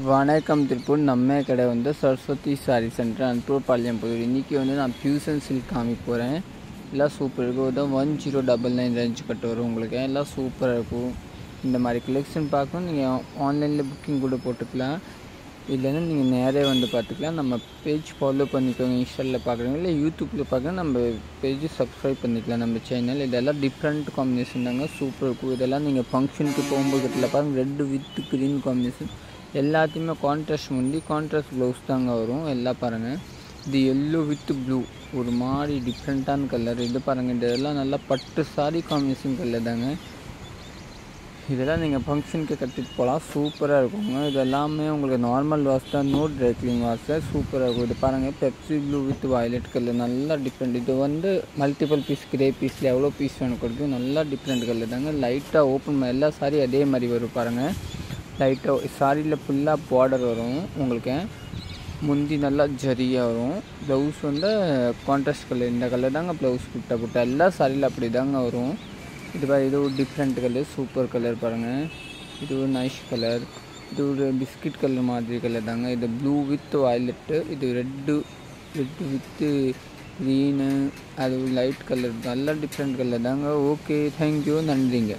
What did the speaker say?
வணக்கம் திருப்பூர். நம்ம கடை வந்து சரஸ்வதி சாரி சென்டர் அன்பூர்பாளையம் புதூர். இன்றைக்கி வந்து நான் பியூசன் சில்க் காமிக்க போகிறேன். எல்லாம் சூப்பர் இருக்கும். இதான் 1099 ரேஞ்சு கட்டு வரும். உங்களுக்கு எல்லாம் சூப்பராக இருக்கும். இந்த மாதிரி கலெக்ஷன் பார்க்கணும் நீங்கள் ஆன்லைனில் புக்கிங் கூட போட்டுக்கலாம், இல்லைன்னா நீங்கள் நேரே வந்து பார்த்துக்கலாம். நம்ம பேஜ் ஃபாலோ பண்ணிக்கோங்க. இன்ஸ்டாவில் பார்க்குறீங்க இல்லை யூடியூப்பில் பார்க்குறேன், நம்ம பேஜ் சப்ஸ்கிரைப் பண்ணிக்கலாம் நம்ம சேனல். இதெல்லாம் டிஃப்ரெண்ட் காம்பினேஷன் தாங்க, சூப்பராக இருக்கும். இதெல்லாம் நீங்கள் ஃபங்க்ஷனுக்கு போகும்போது கட்டில் பாருங்கள், ரெட்டு வித் க்ரீன் காம்பினேஷன். எல்லாத்தையுமே கான்ட்ராஸ்ட் முந்தி கான்ட்ராஸ்ட் ப்ளவுஸ் தாங்க வரும். எல்லாம் பாருங்கள், இது எல்லோ வித் ப்ளூ ஒரு மாதிரி டிஃப்ரெண்ட்டான கலர். இது பாருங்கள், இதெல்லாம் நல்லா பட்டு சாரி காம்பினேஷன் கலர் தாங்க. இதெல்லாம் நீங்கள் ஃபங்க்ஷனுக்கு கட்டிட்டு போகலாம், சூப்பராக இருக்குங்க. இது எல்லாமே உங்களுக்கு நார்மல் வாஷ் தான், நோ ட்ரை க்ளீன் வாஷ் தான், சூப்பராக இருக்கும். இது பாருங்கள், Pepsi blue with violet colour, நல்லா டிஃப்ரெண்ட். இது வந்து மல்டிபிள் பீஸ், கிரே பீஸில் எவ்வளோ பீஸ் வேணும் கொடுக்கும், நல்லா டிஃப்ரெண்ட் கலர் தாங்க. லைட்டாக ஓப்பன் எல்லா சாரி அதே மாதிரி வரும் பாருங்கள். லைட்டாக சாரியில் ஃபுல்லாக பார்டர் வரும் உங்களுக்கு. முந்தி நல்லா ஜரியாக வரும். ப்ளவுஸ் வந்து கான்ட்ராஸ்ட் கலர், இந்த கலர் தாங்க ப்ளவுஸ். புட்டா எல்லா சாரியில் அப்படி தாங்க வரும். இது ஒரு டிஃப்ரெண்ட் கலர், சூப்பர் கலர் பாருங்கள். இது ஒரு நைஸ் கலர். இது ஒரு பிஸ்கட் கலர் மாதிரி கலர் தாங்க. இது ப்ளூ வித் வயலட்டு. இது ரெட்டு வித்து க்ரீனு, அது லைட் கலர், நல்லா டிஃப்ரெண்ட் கலர் தாங்க. ஓகே, தேங்க்யூ, நன்றிங்க.